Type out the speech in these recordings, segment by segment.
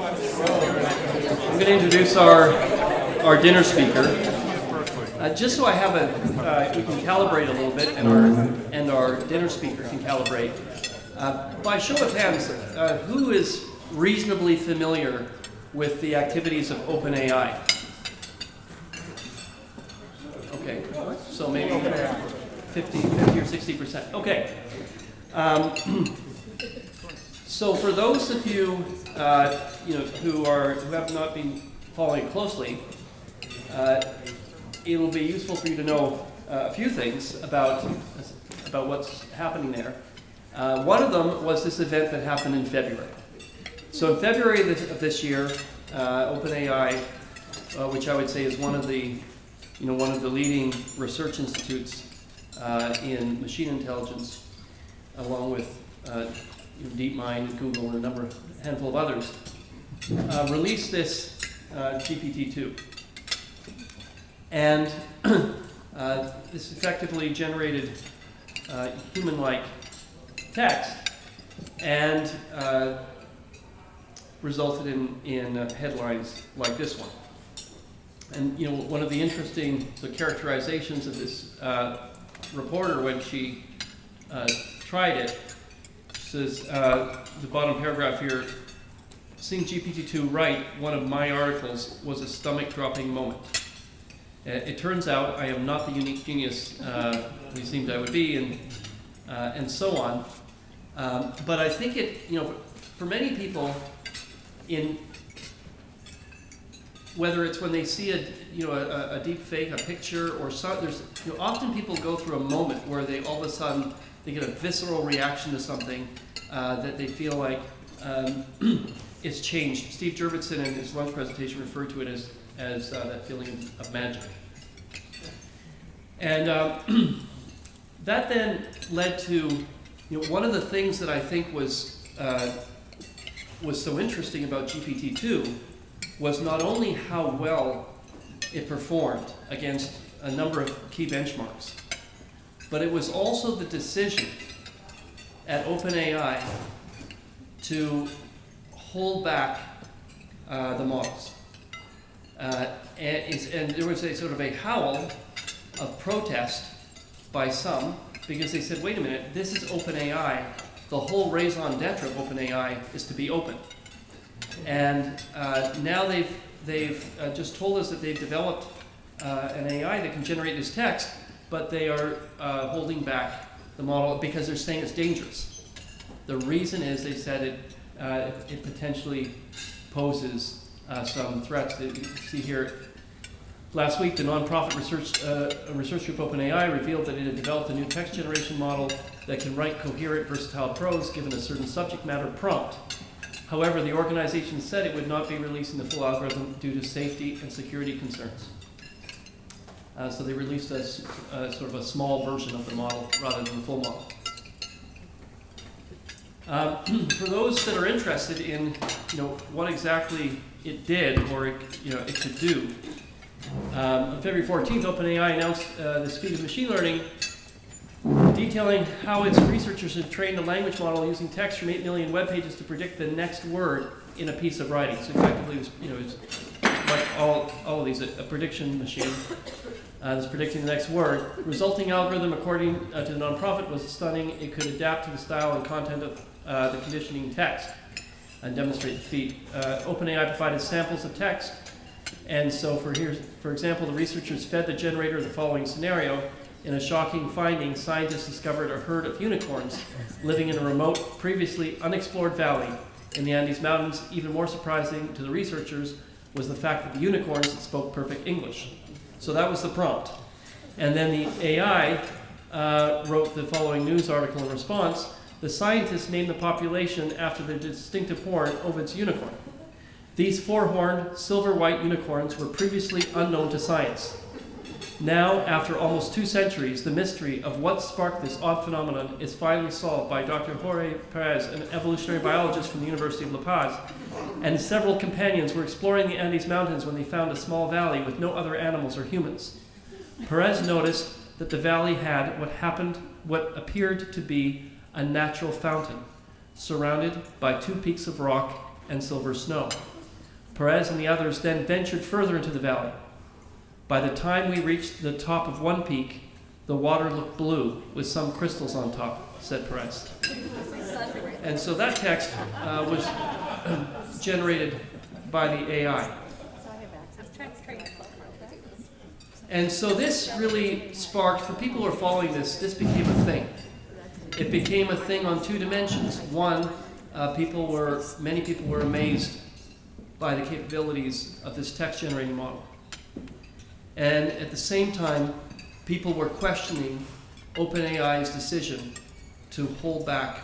I'm going to introduce our dinner speaker. Just so I have we can calibrate a little bit, and our dinner speaker can calibrate. By show of hands, who is reasonably familiar with the activities of OpenAI? Okay, so maybe 50 or 60%. Okay. So for those of you, who have not been following closely, it will be useful for you to know a few things about what's happening there. One of them was this event that happened in February. So in February of this year, OpenAI, which I would say is one of the leading research institutes in machine intelligence, along with DeepMind, Google, and a handful of others, released this GPT-2. And this effectively generated human-like text and resulted in headlines like this one. And one of the interesting characterizations of this reporter when she tried it says, the bottom paragraph here, seeing GPT-2 write one of my articles was a stomach-dropping moment. It turns out I am not the unique genius we seemed I would be, and so on. But I think for many people, whether it's when they see a deep fake, a picture, or there's often people go through a moment where they all of a sudden they get a visceral reaction to something that they feel like it's changed. Steve Jurvetson in his lunch presentation referred to it as that feeling of magic. And that then led to one of the things that I think was so interesting about GPT-2 was not only how well it performed against a number of key benchmarks, but it was also the decision at OpenAI to hold back the models. And there was a sort of a howl of protest by some, because they said, wait a minute, this is OpenAI. The whole raison d'etre of OpenAI is to be open. And now they've just told us that they've developed an AI that can generate this text, but they are holding back the model because they're saying it's dangerous. The reason is they said it potentially poses some threats. You see here, last week the nonprofit research group OpenAI revealed that it had developed a new text generation model that can write coherent, versatile prose given a certain subject matter prompt. However, the organization said it would not be releasing the full algorithm due to safety and security concerns. So they released a sort of a small version of the model rather than the full model. For those that are interested in what exactly it did or it could do, on February 14th, OpenAI announced this feat of machine learning, detailing how its researchers had trained a language model using text from 8 million web pages to predict the next word in a piece of writing. So effectively, it was like all of these, a prediction machine that's predicting the next word. Resulting algorithm, according to the nonprofit, was stunning. It could adapt to the style and content of the conditioning text and demonstrate the feat. OpenAI provided samples of text, and so for example, the researchers fed the generator the following scenario. In a shocking finding, scientists discovered a herd of unicorns living in a remote, previously unexplored valley in the Andes Mountains. Even more surprising to the researchers was the fact that the unicorns spoke perfect English. So that was the prompt. And then the AI wrote the following news article in response. The scientists named the population after the distinctive horn of its unicorn. These four-horned, silver-white unicorns were previously unknown to science. Now, after almost 2 centuries, the mystery of what sparked this odd phenomenon is finally solved by Dr. Jorge Perez, an evolutionary biologist from the University of La Paz, and several companions were exploring the Andes Mountains when they found a small valley with no other animals or humans. Perez noticed that the valley had what appeared to be a natural fountain, surrounded by 2 peaks of rock and silver snow. Perez and the others then ventured further into the valley. By the time we reached the top of one peak, the water looked blue with some crystals on top, said Perez. And so that text was generated by the AI. And so this really sparked, for people who are following this, this became a thing. It became a thing on two dimensions. One, many people were amazed by the capabilities of this text generating model. And at the same time, people were questioning OpenAI's decision to hold back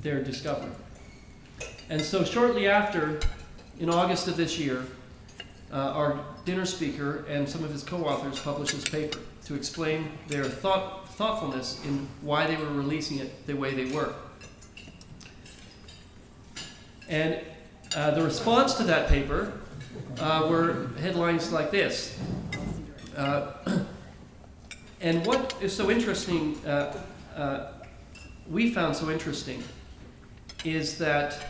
their discovery. And so shortly after, in August of this year, our dinner speaker and some of his co-authors published this paper to explain their thoughtfulness in why they were releasing it the way they were. And the response to that paper were headlines like this. And what is so interesting, we found so interesting, is that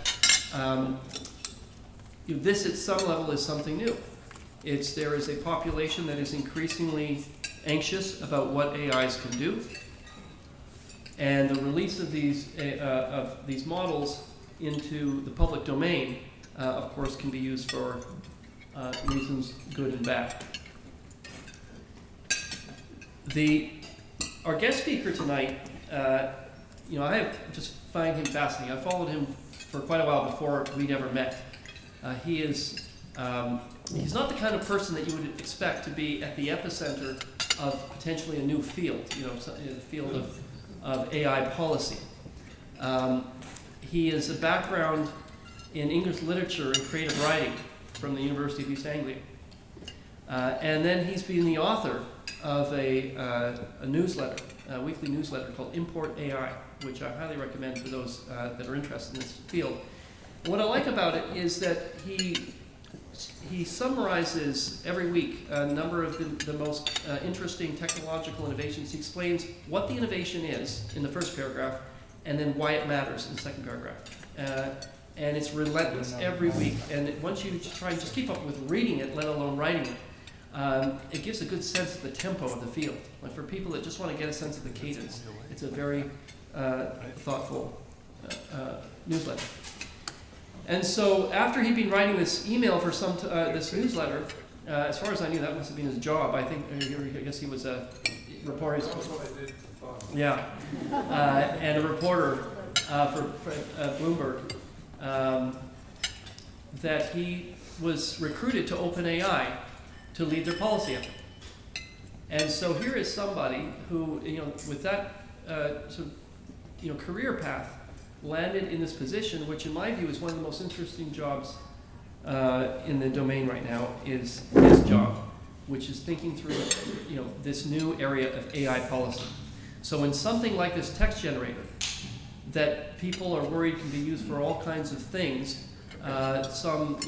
this at some level is something new. There is a population that is increasingly anxious about what AIs can do, and the release of these models into the public domain, of course, can be used for reasons good and bad. Our guest speaker tonight, I have just find him fascinating. I followed him for quite a while before we'd ever met. He's not the kind of person that you would expect to be at the epicenter of potentially a new field, the field of AI policy. He has a background in English literature and creative writing from the University of East Anglia. And then he's been the author of a newsletter, a weekly newsletter called Import AI, which I highly recommend for those that are interested in this field. And what I like about it is that he summarizes every week a number of the most interesting technological innovations. He explains what the innovation is in the first paragraph, and then why it matters in the second paragraph. And it's relentless every week. And once you try and just keep up with reading it, let alone writing it, it gives a good sense of the tempo of the field. Like for people that just want to get a sense of the cadence, it's a very thoughtful newsletter. And so after he'd been writing this email for this newsletter, as far as I knew, that must have been his job. I guess he was a reporter. Yeah, and a reporter for Bloomberg. That he was recruited to OpenAI to lead their policy effort. And so here is somebody who, with that career path, landed in this position, which in my view is one of the most interesting jobs in the domain right now, is his job, which is thinking through, this new area of AI policy. So in something like this text generator, that people are worried can be used for all kinds of things, some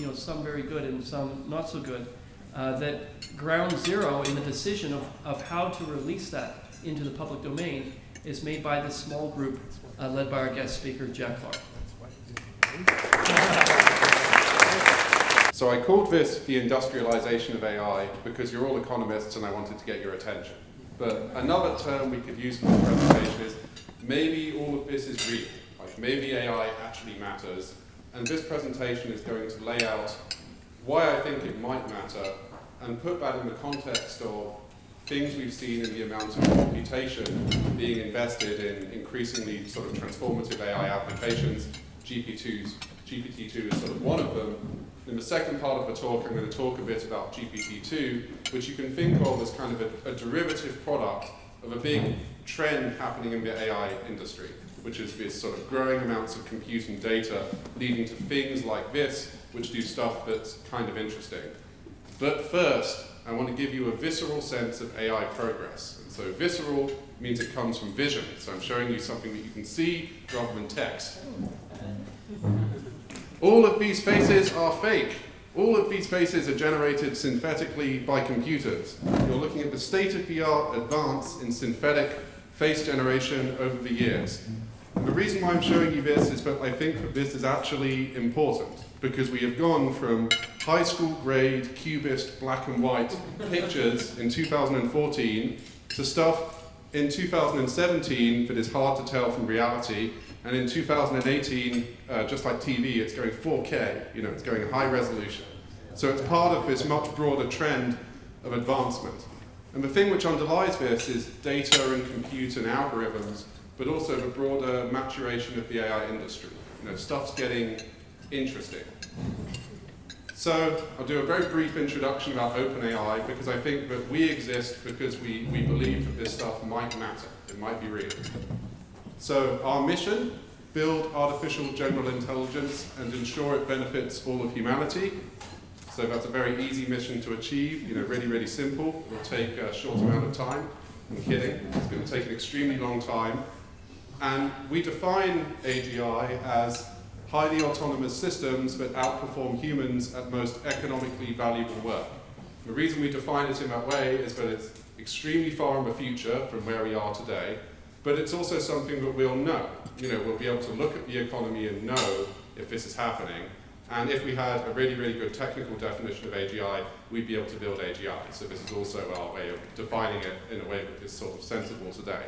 very good and some not so good, that ground zero in the decision of how to release that into the public domain is made by this small group led by our guest speaker, Jack Clark. So I called this the industrialization of AI because you're all economists and I wanted to get your attention. But another term we could use for this presentation is maybe all of this is real. Like maybe AI actually matters. And this presentation is going to lay out why I think it might matter and put that in the context of things we've seen in the amount of computation being invested in increasingly sort of transformative AI applications. GPT-2 is sort of one of them. In the second part of the talk, I'm going to talk a bit about GPT-2, which you can think of as kind of a derivative product of a big trend happening in the AI industry, which is this sort of growing amounts of computing data leading to things like this, which do stuff that's kind of interesting. But first, I want to give you a visceral sense of AI progress. And so visceral means it comes from vision. So I'm showing you something that you can see rather than text. All of these faces are fake. All of these faces are generated synthetically by computers. You're looking at the state-of-the-art advance in synthetic face generation over the years. And the reason why I'm showing you this is that I think that this is actually important. because we have gone from high school grade, cubist, black and white pictures in 2014 to stuff in 2017 that is hard to tell from reality, and in 2018, just like TV, it's going 4K, it's going high resolution. So it's part of this much broader trend of advancement. And the thing which underlies this is data and compute and algorithms, but also the broader maturation of the AI industry. Stuff's getting interesting. So I'll do a very brief introduction about OpenAI, because I think that we exist because we believe that this stuff might matter, it might be real. So our mission, build artificial general intelligence and ensure it benefits all of humanity. So that's a very easy mission to achieve, really, really simple. It will take a short amount of time. I'm kidding, it's going to take an extremely long time. And we define AGI as highly autonomous systems that outperform humans at most economically valuable work. The reason we define it in that way is that it's extremely far in the future from where we are today, but it's also something that we'll know. We'll be able to look at the economy and know if this is happening. And if we had a really, really good technical definition of AGI, we'd be able to build AGI. So this is also our way of defining it in a way that is sort of sensible today.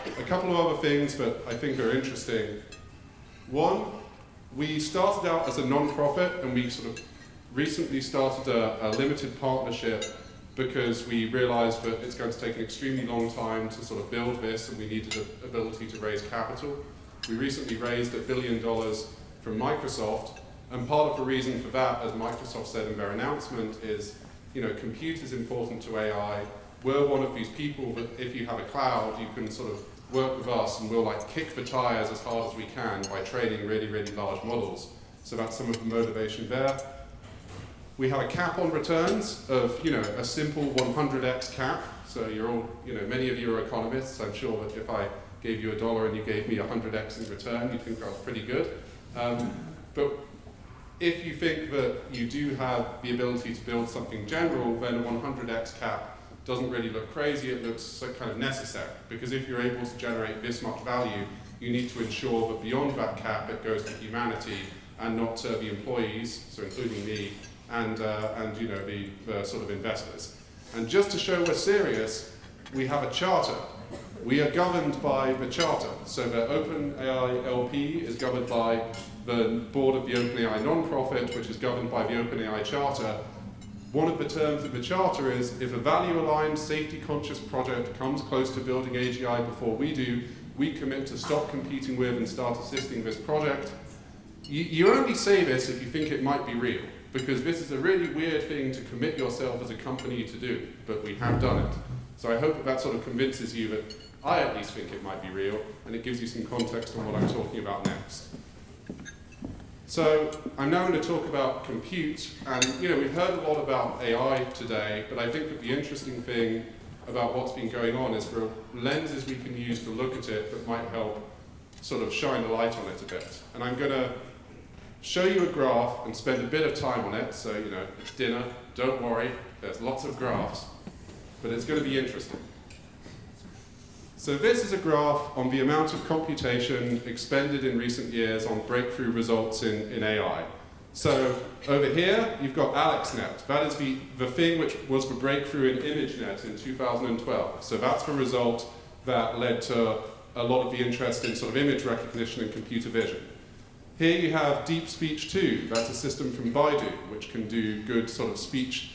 A couple of other things that I think are interesting. One, we started out as a non-profit, and we sort of recently started a limited partnership because we realized that it's going to take an extremely long time to sort of build this, and we needed the ability to raise capital. We recently raised $1 billion from Microsoft, and part of the reason for that, as Microsoft said in their announcement, is compute is important to AI. We're one of these people that if you have a cloud, you can sort of work with us and we'll kick the tires as hard as we can by training really, really large models. So that's some of the motivation there. We have a cap on returns of, a simple 100x cap. So you're all, many of you are economists. I'm sure that if I gave you $1 and you gave me 100x in return, you'd think that was pretty good. But if you think that you do have the ability to build something general, then a 100x cap doesn't really look crazy, it looks kind of necessary. Because if you're able to generate this much value, you need to ensure that beyond that cap it goes to humanity and not to the employees, so including me, and the sort of investors. And just to show we're serious, we have a charter. We are governed by the charter. So the OpenAI LP is governed by the board of the OpenAI non-profit, which is governed by the OpenAI charter. One of the terms of the charter is, if a value-aligned, safety-conscious project comes close to building AGI before we do, we commit to stop competing with and start assisting this project. You only say this if you think it might be real, because this is a really weird thing to commit yourself as a company to do, but we have done it. So I hope that sort of convinces you that I at least think it might be real, and it gives you some context on what I'm talking about next. So I'm now going to talk about compute, and we've heard a lot about AI today, but I think that the interesting thing about what's been going on is there are lenses we can use to look at it that might help sort of shine a light on it a bit. And I'm going to show you a graph and spend a bit of time on it, so it's dinner, don't worry, there's lots of graphs, but it's going to be interesting. So this is a graph on the amount of computation expended in recent years on breakthrough results in AI. So over here, you've got AlexNet. That is the thing which was the breakthrough in ImageNet in 2012. So that's the result that led to a lot of the interest in sort of image recognition and computer vision. Here you have Deep Speech 2. That's a system from Baidu, which can do good sort of speech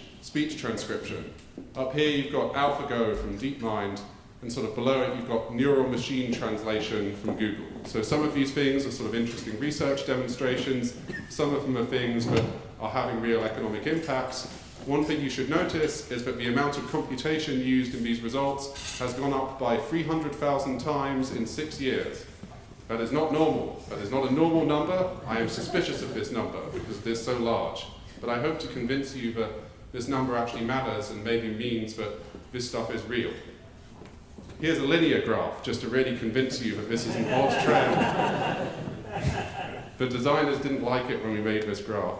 transcription. Up here you've got AlphaGo from DeepMind, and sort of below it you've got neural machine translation from Google. So some of these things are sort of interesting research demonstrations, some of them are things that are having real economic impacts. One thing you should notice is that the amount of computation used in these results has gone up by 300,000 times in 6 years. That is not normal. That is not a normal number. I am suspicious of this number because it is so large. But I hope to convince you that this number actually matters and maybe means that this stuff is real. Here's a linear graph, just to really convince you that this is an odd trend. The designers didn't like it when we made this graph.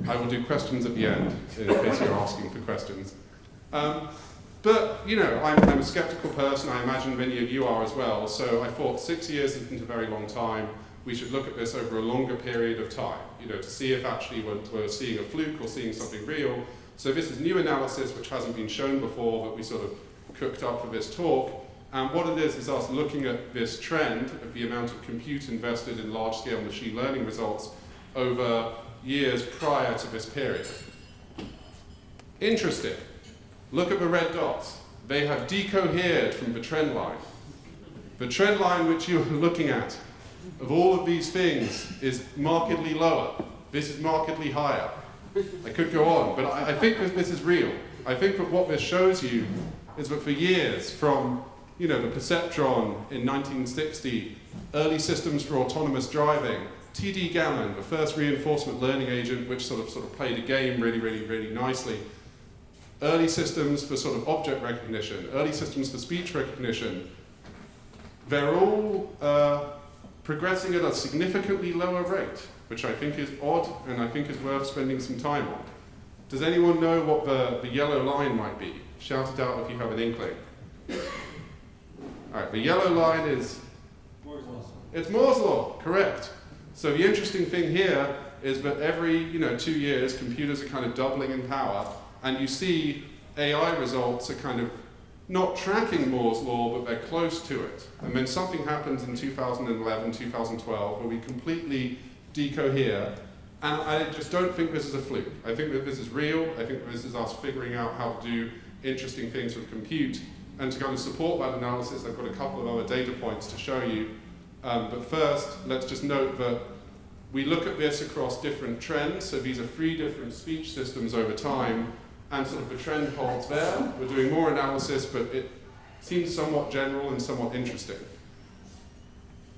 I will do questions at the end, in case you're asking for questions. But, I'm a skeptical person. I imagine many of you are as well. So I thought 6 years isn't a very long time. we should look at this over a longer period of time, to see if actually we're seeing a fluke or seeing something real. So this is new analysis which hasn't been shown before that we sort of cooked up for this talk. And what it is us looking at this trend of the amount of compute invested in large-scale machine learning results over years prior to this period. Interesting. Look at the red dots. They have decohered from the trend line. The trend line which you're looking at of all of these things is markedly lower. This is markedly higher. I could go on, but I think that this is real. I think that what this shows you is that for years, from the perceptron in 1960, early systems for autonomous driving, TD Gammon, the first reinforcement learning agent, which sort of played a game really nicely, early systems for sort of object recognition, early systems for speech recognition, they're all progressing at a significantly lower rate, which I think is odd and I think is worth spending some time on. Does anyone know what the yellow line might be? Shout it out if you have an inkling. All right, the yellow line is? Moore's law. It's Moore's law, correct. So the interesting thing here is that every 2 years, computers are kind of doubling in power, and you see AI results are kind of not tracking Moore's law, but they're close to it. And then something happens in 2011, 2012, where we completely decohere, and I just don't think this is a fluke. I think that this is real. I think that this is us figuring out how to do interesting things with compute. And to kind of support that analysis, I've got a couple of other data points to show you. But first, let's just note that we look at this across different trends. So these are 3 different speech systems over time, and sort of the trend holds there. We're doing more analysis, but it seems somewhat general and somewhat interesting.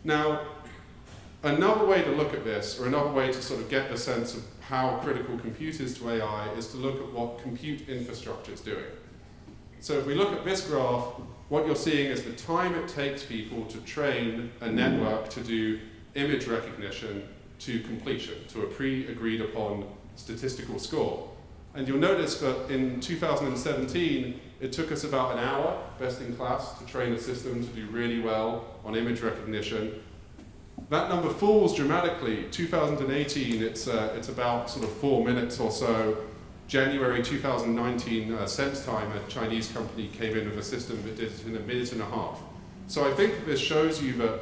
Now, another way to look at this, or another way to sort of get the sense of how critical compute is to AI, is to look at what compute infrastructure is doing. So if we look at this graph, what you're seeing is the time it takes people to train a network to do image recognition to completion, to a pre-agreed upon statistical score. And you'll notice that in 2017, it took us about an hour, best in class, to train a system to do really well on image recognition. That number falls dramatically. 2018, it's about sort of 4 minutes or so. January 2019, SenseTime, a Chinese company, came in with a system that did it in 1.5 minutes. So I think that this shows you that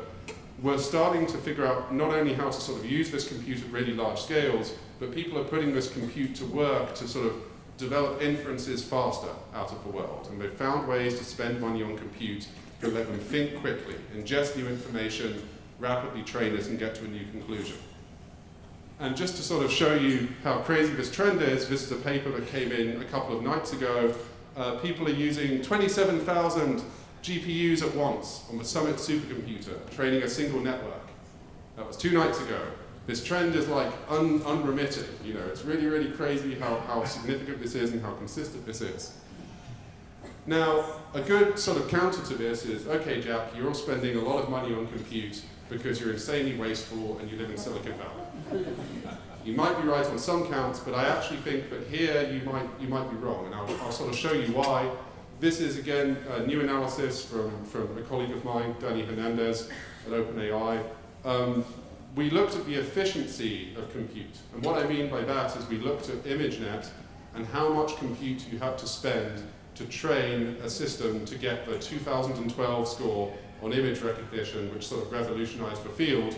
we're starting to figure out not only how to sort of use this compute at really large scales, but people are putting this compute to work to sort of develop inferences faster out of the world. And they've found ways to spend money on compute that let them think quickly, ingest new information, rapidly train it, and get to a new conclusion. And just to sort of show you how crazy this trend is, this is a paper that came in a couple of nights ago. People are using 27,000 GPUs at once on the Summit supercomputer, training a single network. That was 2 nights ago. This trend is like unremitting. It's really crazy how significant this is and how consistent this is. Now, a good sort of counter to this is, okay, Jack, you're all spending a lot of money on compute because you're insanely wasteful and you live in Silicon Valley. You might be right on some counts, but I actually think that here you might be wrong, and I'll sort of show you why. This is, again, a new analysis from a colleague of mine, Danny Hernandez at OpenAI. We looked at the efficiency of compute, and what I mean by that is we looked at ImageNet and how much compute you have to spend to train a system to get the 2012 score on image recognition, which sort of revolutionized the field.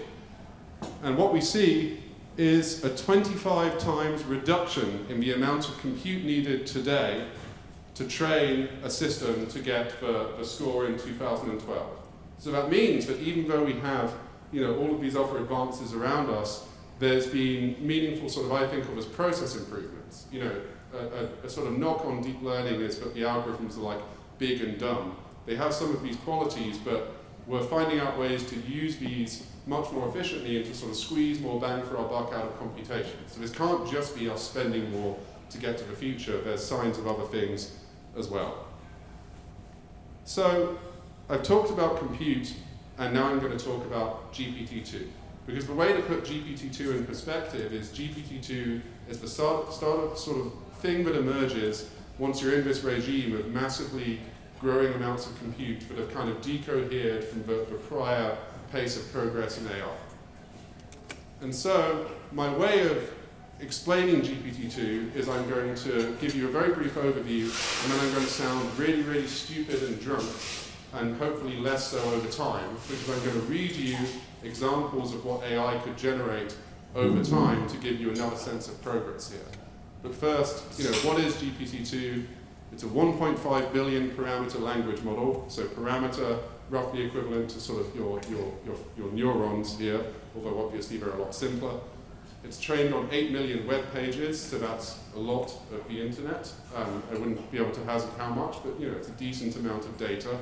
And what we see is a 25 times reduction in the amount of compute needed today to train a system to get the score in 2012. So that means that even though we have all of these other advances around us, there's been meaningful sort of, I think of as process improvements. A sort of knock on deep learning is that the algorithms are like big and dumb. They have some of these qualities, but we're finding out ways to use these much more efficiently and to sort of squeeze more bang for our buck out of computation. So this can't just be us spending more to get to the future. There's signs of other things as well. So I've talked about compute, and now I'm going to talk about GPT-2. Because the way to put GPT-2 in perspective is GPT-2 is the start of sort of thing that emerges once you're in this regime of massively growing amounts of compute that have kind of decohered from the prior pace of progress in AI. And so my way of explaining GPT-2 is I'm going to give you a very brief overview, and then I'm going to sound really, really stupid and drunk, and hopefully less so over time, because I'm going to read you examples of what AI could generate over time to give you another sense of progress here. But first, what is GPT-2? It's a 1.5 billion parameter language model, so parameter roughly equivalent to sort of your neurons here, although obviously they're a lot simpler. It's trained on 8 million web pages, so that's a lot of the internet. I wouldn't be able to hazard how much, but it's a decent amount of data.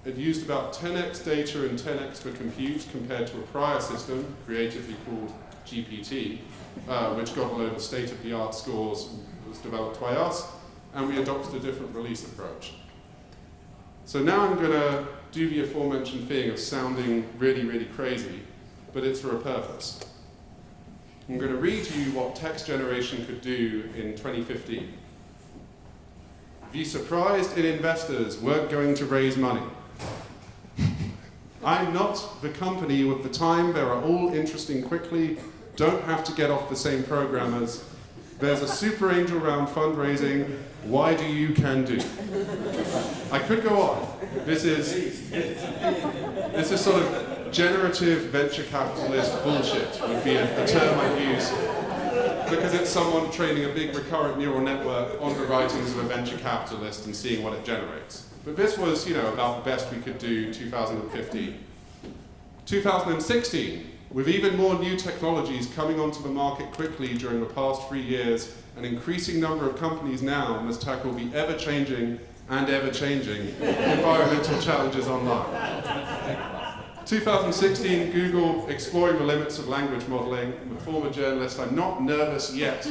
It used about 10x data and 10x for compute compared to a prior system, creatively called GPT, which got a load of state-of-the-art scores and was developed by us, and we adopted a different release approach. So now I'm going to do the aforementioned thing of sounding really, really crazy, but it's for a purpose. I'm going to read you what text generation could do in 2015. Be surprised if investors weren't going to raise money. I'm not the company with the time. They are all interesting quickly. Don't have to get off the same programmers. There's a super angel round fundraising. Why do you can do? I could go on. This is sort of generative venture capitalist bullshit would be a term I'd use, because it's someone training a big recurrent neural network on the writings of a venture capitalist and seeing what it generates. But this was, about the best we could do 2015. 2016, with even more new technologies coming onto the market quickly during the past 3 years, an increasing number of companies now must tackle the ever-changing and ever-changing environmental challenges online. 2016, Google exploring the limits of language modeling. I'm a former journalist. I'm not nervous yet,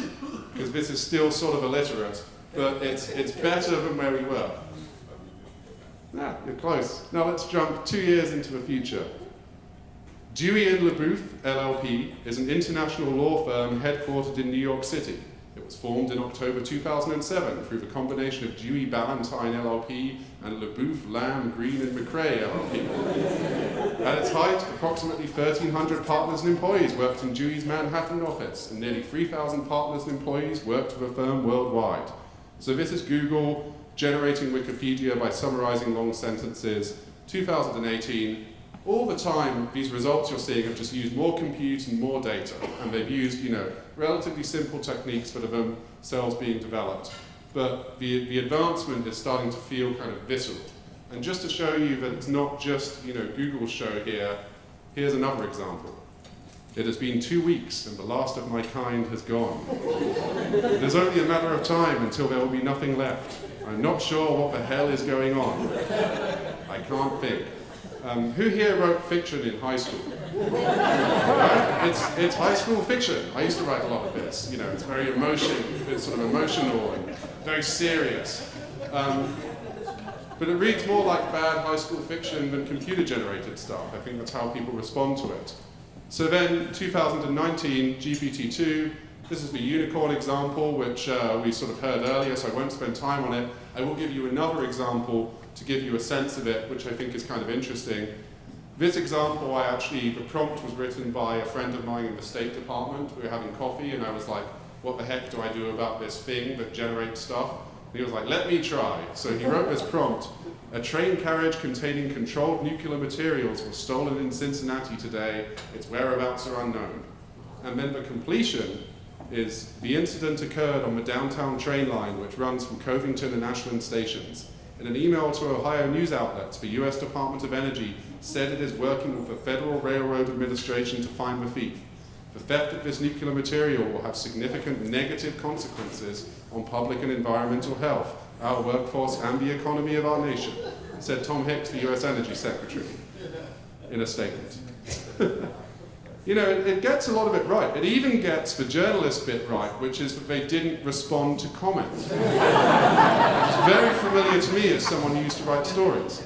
because this is still sort of illiterate, but it's better than where we were. Yeah, you're close. Now let's jump 2 years into the future. Dewey & LaBeouf, LLP, is an international law firm headquartered in New York City. It was formed in October 2007 through the combination of Dewey Ballantyne LLP and LaBeouf, Lamb, Green and McRae LLP. At its height, approximately 1,300 partners and employees worked in Dewey's Manhattan office, and nearly 3,000 partners and employees worked for the firm worldwide. So this is Google generating Wikipedia by summarizing long sentences. 2018, all the time, these results you're seeing have just used more compute and more data, and they've used, relatively simple techniques for themselves being developed. But the advancement is starting to feel kind of visceral. And just to show you that it's not just, Google's show here, here's another example. It has been 2 weeks, and the last of my kind has gone. It is only a matter of time until there will be nothing left. I'm not sure what the hell is going on. I can't think. Who here wrote fiction in high school? Right? It's high school fiction. I used to write a lot of this. It's very it's sort of emotional and very serious. But it reads more like bad high school fiction than computer-generated stuff. I think that's how people respond to it. So then, 2019, GPT-2. This is the unicorn example, which we sort of heard earlier, so I won't spend time on it. I will give you another example to give you a sense of it, which I think is kind of interesting. This example, the prompt was written by a friend of mine in the State Department. We were having coffee, and I was like, what the heck do I do about this thing that generates stuff? And he was like, let me try. So he wrote this prompt. A train carriage containing controlled nuclear materials was stolen in Cincinnati today. Its whereabouts are unknown. And then the completion is, the incident occurred on the downtown train line, which runs from Covington and Ashland stations. In an email to Ohio news outlets, the U.S. Department of Energy said it is working with the Federal Railroad Administration to find the thief. The theft of this nuclear material will have significant negative consequences on public and environmental health, our workforce, and the economy of our nation, said Tom Hicks, the U.S. Energy Secretary, in a statement. It gets a lot of it right. It even gets the journalist bit right, which is that they didn't respond to comment. It's very familiar to me as someone who used to write stories.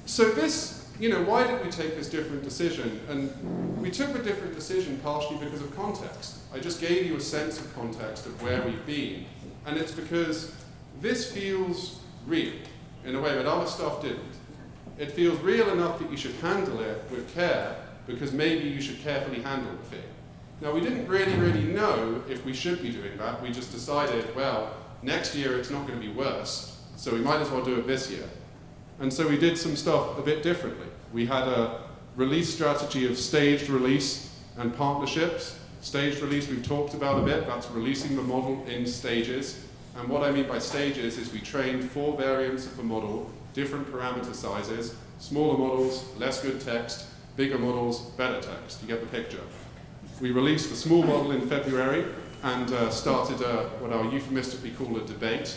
So this, why did we take this different decision? And we took a different decision partially because of context. I just gave you a sense of context of where we've been. And it's because this feels real in a way that other stuff didn't. It feels real enough that you should handle it with care, because maybe you should carefully handle the thing. Now, we didn't really know if we should be doing that. We just decided, well, next year it's not going to be worse, so we might as well do it this year. And so we did some stuff a bit differently. We had a release strategy of staged release and partnerships. Staged release we've talked about a bit. That's releasing the model in stages. And what I mean by stages is we trained 4 variants of the model, different parameter sizes, smaller models, less good text, bigger models, better text. You get the picture. We released the small model in February and started what I euphemistically call a debate.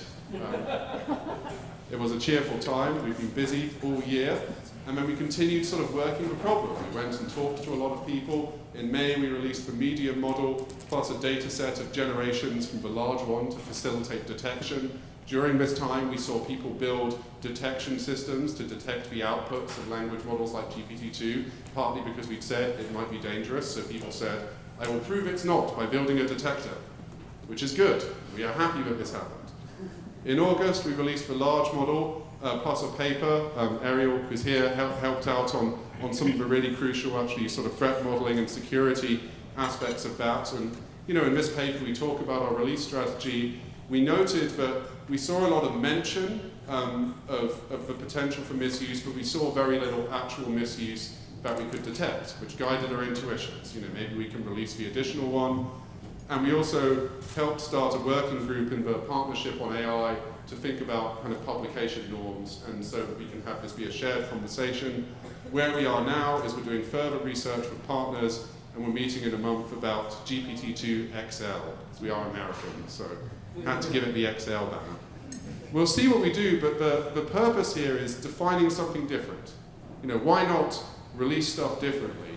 It was a cheerful time. We've been busy all year. And then we continued sort of working the problem. We went and talked to a lot of people. In May, we released the medium model, plus a data set of generations from the large one to facilitate detection. During this time, we saw people build detection systems to detect the outputs of language models like GPT-2, partly because we'd said it might be dangerous. So people said, I will prove it's not by building a detector, which is good. We are happy that this happened. In August, we released the large model, plus a paper. Ariel, who's here, helped out on some of the really crucial, actually, sort of threat modeling and security aspects of that. And, you know, in this paper, we talk about our release strategy. We noted that we saw a lot of mention of the potential for misuse, but we saw very little actual misuse that we could detect, which guided our intuitions. You know, maybe we can release the additional one. And we also helped start a working group in the partnership on AI to think about kind of publication norms, and so that we can have this be a shared conversation. Where we are now is we're doing further research with partners, and we're meeting in a month about GPT-2 XL, because we are American, so had to give it the XL banner. We'll see what we do, but the purpose here is defining something different. You know, why not release stuff differently?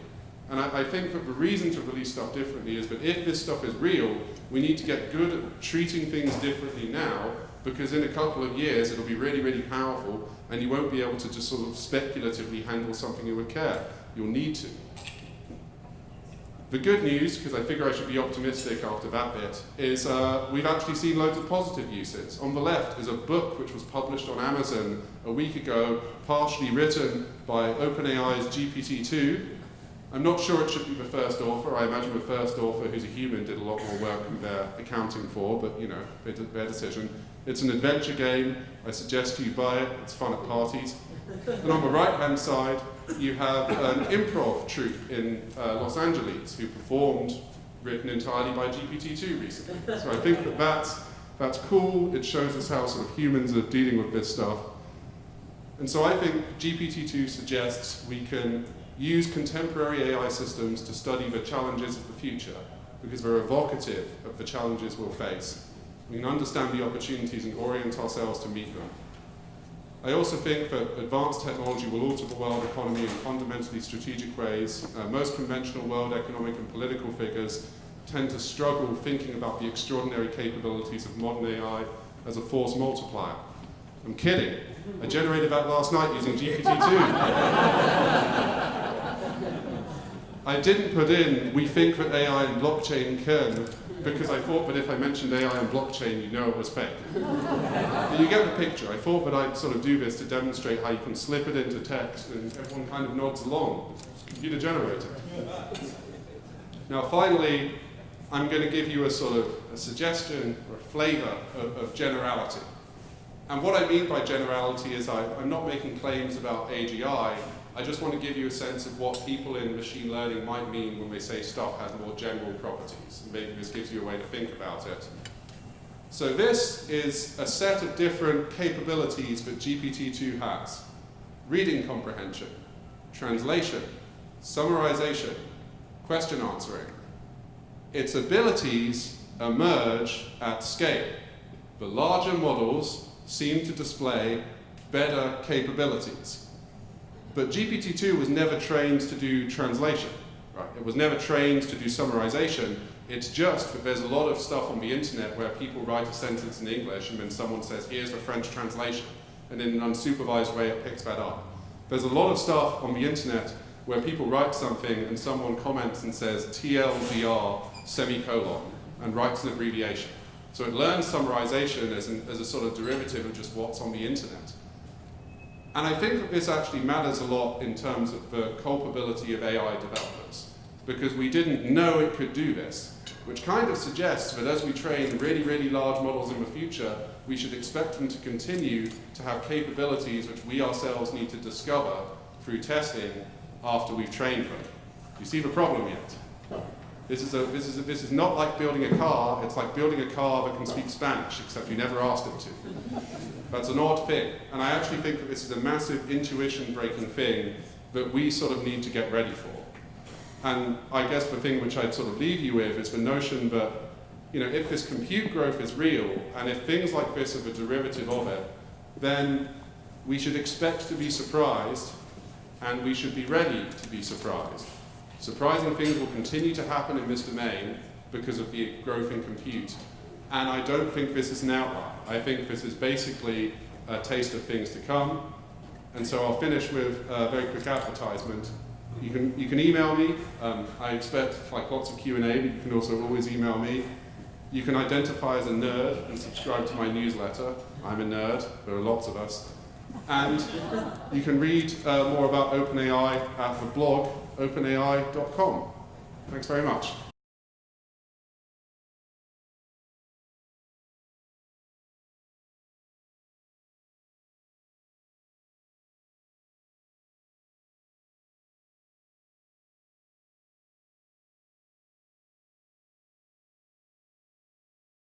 And I think that the reason to release stuff differently is that if this stuff is real, we need to get good at treating things differently now, because in a couple of years it'll be really powerful, and you won't be able to just sort of speculatively handle something you would care. You'll need to. The good news, because I figure I should be optimistic after that bit, is we've actually seen loads of positive uses. On the left is a book which was published on Amazon a week ago, partially written by OpenAI's GPT-2. I'm not sure it should be the first author. I imagine the first author, who's a human, did a lot more work than they're accounting for, but you know, their decision. It's an adventure game. I suggest you buy it. It's fun at parties. And on the right-hand side, you have an improv troupe in Los Angeles who performed written entirely by GPT-2 recently. So I think that's cool. It shows us how sort of humans are dealing with this stuff. And so I think GPT-2 suggests we can use contemporary AI systems to study the challenges of the future, because they're evocative of the challenges we'll face. We can understand the opportunities and orient ourselves to meet them. I also think that advanced technology will alter the world economy in fundamentally strategic ways. Most conventional world economic and political figures tend to struggle thinking about the extraordinary capabilities of modern AI as a force multiplier. I'm kidding. I generated that last night using GPT-2. I didn't put in, we think that AI and blockchain can, because I thought that if I mentioned AI and blockchain, you know it was fake. But you get the picture. I thought that I'd sort of do this to demonstrate how you can slip it into text and everyone kind of nods along. It's computer generated. Now finally, I'm going to give you a sort of a suggestion or a flavor of generality. And what I mean by generality is I'm not making claims about AGI. I just want to give you a sense of what people in machine learning might mean when they say stuff has more general properties. And maybe this gives you a way to think about it. So this is a set of different capabilities that GPT-2 has. Reading comprehension, translation, summarization, question answering. Its abilities emerge at scale. The larger models seem to display better capabilities. But GPT-2 was never trained to do translation, right? It was never trained to do summarization. It's just that there's a lot of stuff on the internet where people write a sentence in English and then someone says, here's the French translation. And in an unsupervised way, it picks that up. There's a lot of stuff on the internet where people write something and someone comments and says TLDR semicolon and writes an abbreviation. So it learns summarization as a sort of derivative of just what's on the internet. And I think that this actually matters a lot in terms of the culpability of AI developers, because we didn't know it could do this, which kind of suggests that as we train really, really large models in the future, we should expect them to continue to have capabilities which we ourselves need to discover through testing after we've trained them. Do you see the problem yet? This is not like building a car, it's like building a car that can speak Spanish, except you never asked it to. That's an odd thing, and I actually think that this is a massive intuition-breaking thing that we sort of need to get ready for. And I guess the thing which I'd sort of leave you with is the notion that, if this compute growth is real, and if things like this are the derivative of it, then we should expect to be surprised, and we should be ready to be surprised. Surprising things will continue to happen in this domain because of the growth in compute. And I don't think this is an outlier. I think this is basically a taste of things to come. And so I'll finish with a very quick advertisement. You can email me. I expect lots of Q&A, but you can also always email me. You can identify as a nerd and subscribe to my newsletter. I'm a nerd. There are lots of us. And you can read more about OpenAI at the blog openai.com. Thanks very much.